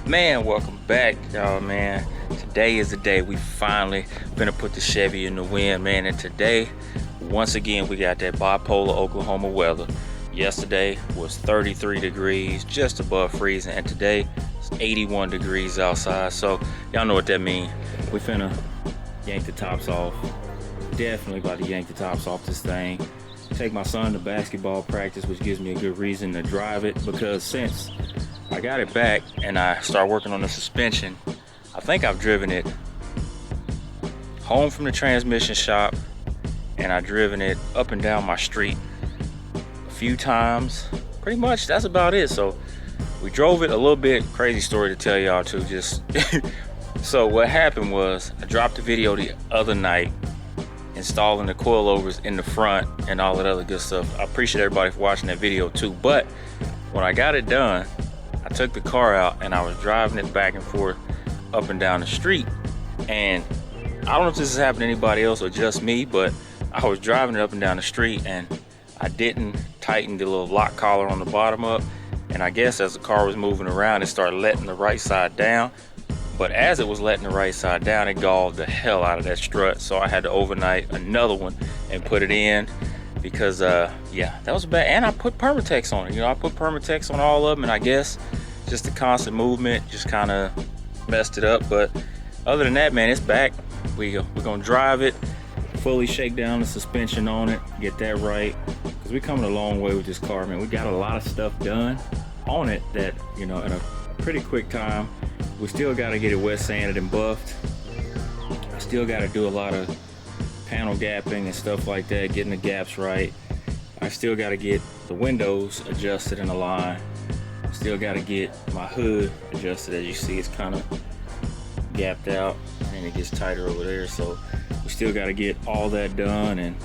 Man, welcome back, y'all, man. Today is the day we finally gonna put the Chevy in the wind, man. And today, once again, we got that bipolar Oklahoma weather. Yesterday was 33 degrees, just above freezing, and today it's 81 degrees outside. So y'all know what that means. We finna yank the tops off. Definitely about to yank the tops off this thing. Take my son to basketball practice, which gives me a good reason to drive it, because since I got it back and I started working on the suspension, I think I've driven it home from the transmission shop, and I've driven it up and down my street a few times. Pretty much that's about it. So we drove it a little bit. Crazy story to tell y'all too. Just so what happened was, I dropped the video the other night installing the coilovers in the front and all that other good stuff. I appreciate everybody for watching that video too. But when I got it done, I took the car out and I was driving it back and forth up and down the street. And I don't know if this has happened to anybody else or just me, but I was driving it up and down the street and I didn't tighten the little lock collar on the bottom up. And I guess as the car was moving around, it started letting the right side down. But as it was letting the right side down, it galled the hell out of that strut. So I had to overnight another one and put it in, because yeah, that was bad. And I put Permatex on it. You know, I put Permatex on all of them, and I guess just the constant movement just kind of messed it up. But other than that, man, it's back. We're gonna drive it, fully shake down the suspension on it, get that right, because we're coming a long way with this car, man. We got a lot of stuff done on it that, you know, in a pretty quick time. We still got to get it wet sanded and buffed. I still got to do a lot of panel gapping and stuff like that, getting the gaps right. I still got to get the windows adjusted and aligned. Still got to get my hood adjusted. As you see, it's kind of gapped out and it gets tighter over there. So we still got to get all that done, and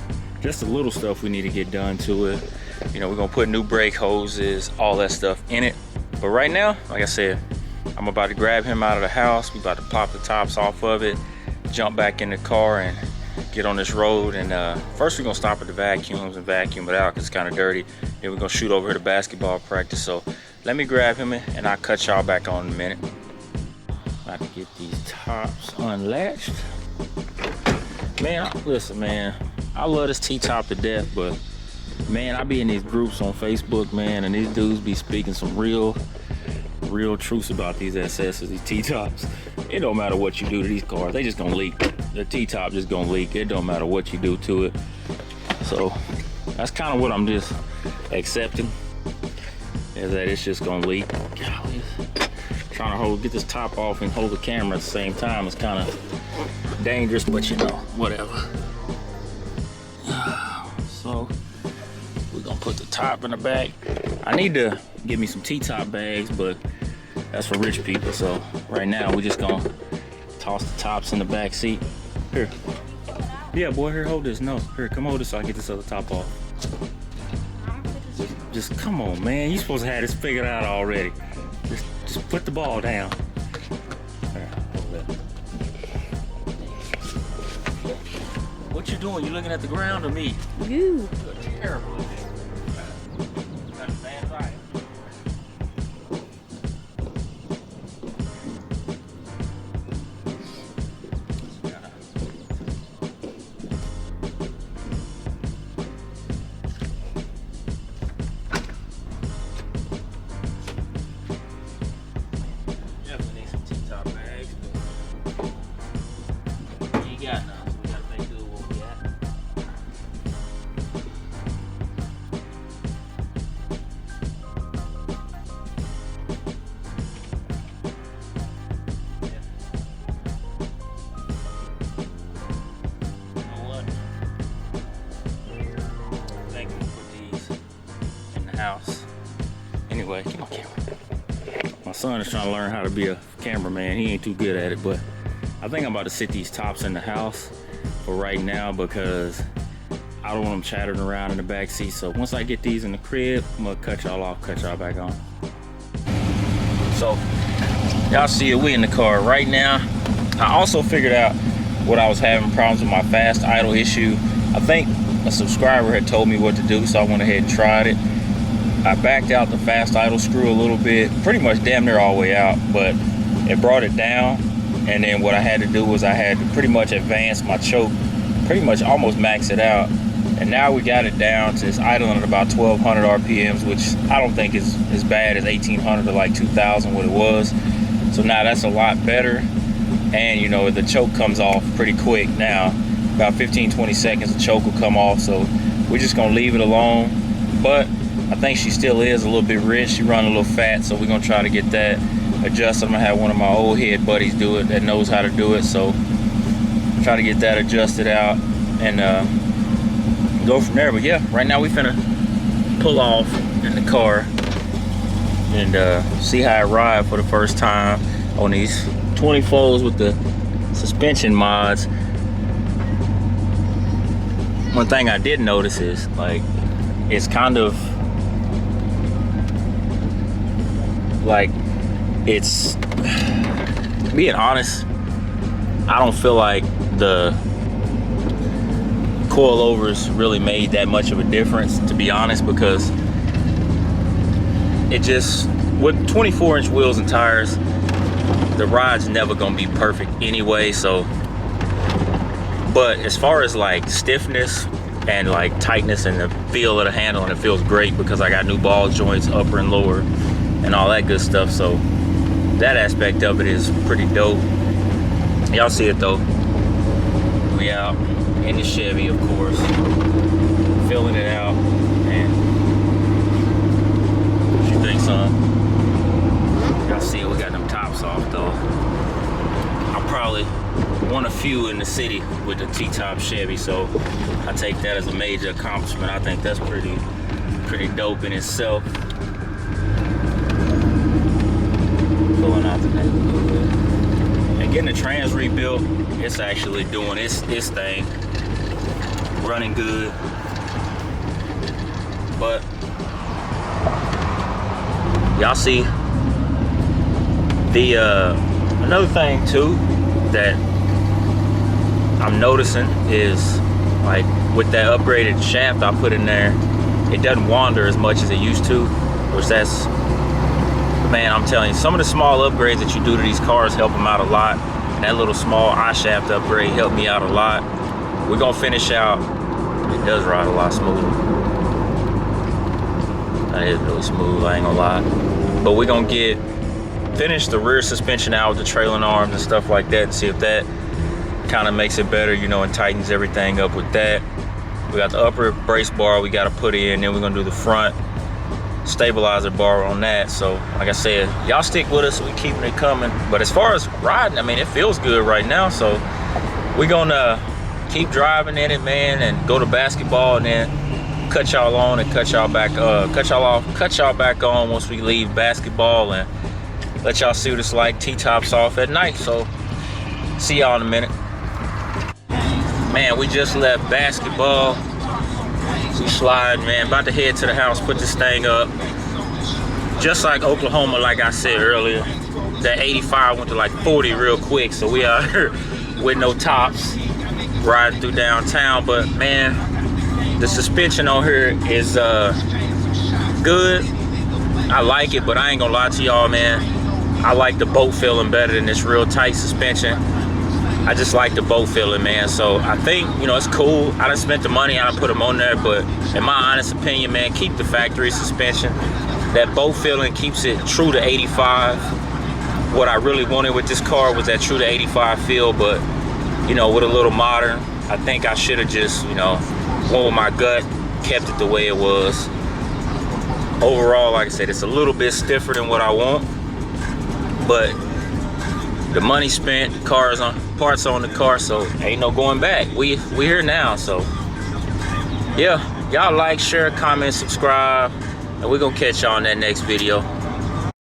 just a little stuff we need to get done to it. You know, we're gonna put new brake hoses, all that stuff in it. But right now, like I said, I'm about to grab him out of the house. We about to pop the tops off of it, jump back in the car and get on this road. And first we're gonna stop at the vacuums and vacuum it out because it's kind of dirty. Then we're gonna shoot over here to basketball practice. So let me grab him and I'll cut y'all back on in a minute. About to get these tops unlatched. Man, listen, man, I love this T-top to death, but man, I be in these groups on Facebook, man, and these dudes be speaking some real truths about these SS's, these T-tops. It don't matter what you do to these cars, they just gonna leak. The T-top just gonna leak. It don't matter what you do to it. So that's kind of what I'm just accepting, is that it's just gonna leak. Golly. Trying to get this top off and hold the camera at the same time is kind of dangerous, but you know, whatever. So we're gonna put the top in the back. I need to get me some T-top bags, but that's for rich people. So right now we're just gonna toss the tops in the back seat. Here. Yeah, boy, here, hold this. No, here, come hold this so I get this other top off. Just come on, man. You supposed to have this figured out already. Just put the ball down. There, hold that. What you doing? You looking at the ground or me? You. You're terrible. House. Anyway, get my camera. My son is trying to learn how to be a cameraman. He ain't too good at it, but I think I'm about to sit these tops in the house for right now, because I don't want them chattering around in the back seat. So once I get these in the crib, I'm gonna cut y'all off, cut y'all back on. So y'all see it, we in the car right now. I also figured out what I was having problems with my fast idle issue. I think a subscriber had told me what to do, so I went ahead and tried it. I backed out the fast idle screw a little bit, pretty much damn near all the way out, but it brought it down, and then what I had to do was I had to pretty much advance my choke, pretty much almost max it out. And now we got it down to it's idling at about 1200 RPMs, which I don't think is as bad as 1800 or like 2000 what it was. So now that's a lot better. And you know, the choke comes off pretty quick now. About 15-20 seconds the choke will come off. So we're just gonna leave it alone. But I think she still is a little bit rich. She run a little fat, so we're gonna try to get that adjusted. I'm gonna have one of my old head buddies do it that knows how to do it. So try to get that adjusted out and go from there. But yeah, right now we finna pull off in the car and see how I ride for the first time on these 24s with the suspension mods. One thing I did notice is like it's kind of like, it's, being honest, I don't feel like the coilovers really made that much of a difference, to be honest, because it just, with 24-inch wheels and tires, the ride's never gonna be perfect anyway. So, but as far as like stiffness and like tightness and the feel of the handle, and it feels great because I got new ball joints, upper and lower, and all that good stuff. So that aspect of it is pretty dope. Y'all see it though. We out in the Chevy, of course, filling it out. And what you think, son? Y'all see it, we got them tops off though. I'm probably one of few in the city with the T-top Chevy, so I take that as a major accomplishment. I think that's pretty dope in itself. Pulling out the neighborhood. And getting the trans rebuilt, it's actually doing its thing. Running good. But y'all see the another thing too that I'm noticing is, like, with that upgraded shaft I put in there, it doesn't wander as much as it used to, which that's, man, I'm telling you, some of the small upgrades that you do to these cars help them out a lot. And that little small I-shaft upgrade helped me out a lot. We're gonna finish out, it does ride a lot smoother. That is really smooth, I ain't gonna lie. But we're gonna finish the rear suspension out with the trailing arms and stuff like that, and see if that kind of makes it better, you know, and tightens everything up with that. We got the upper brace bar we got to put in, then we're gonna do the front stabilizer bar on that. So like I said, y'all stick with us, we keeping it coming. But as far as riding, I mean, it feels good right now, so we're gonna keep driving in it, man, and go to basketball, and then cut y'all on and cut y'all back on once we leave basketball, and let y'all see what it's like T-tops off at night. So see y'all in a minute. Man, we just left basketball. We sliding, man, about to head to the house, put this thing up. Just like Oklahoma, like I said earlier, that 85 went to like 40 real quick. So we out here with no tops, riding through downtown. But man, the suspension on here is good. I like it, but I ain't gonna lie to y'all, man. I like the boat feeling better than this real tight suspension. I just like the boat feeling, man. So I think, you know, it's cool. I done spent the money, I done put them on there, but in my honest opinion, man, keep the factory suspension. That boat feeling keeps it true to 85. What I really wanted with this car was that true to 85 feel, but, you know, with a little modern, I think I should have just, you know, went with my gut, kept it the way it was. Overall, like I said, it's a little bit stiffer than what I want, but the money spent, parts on the car, so ain't no going back. We here now, so yeah, y'all like, share, comment, subscribe, and we're gonna catch y'all in that next video.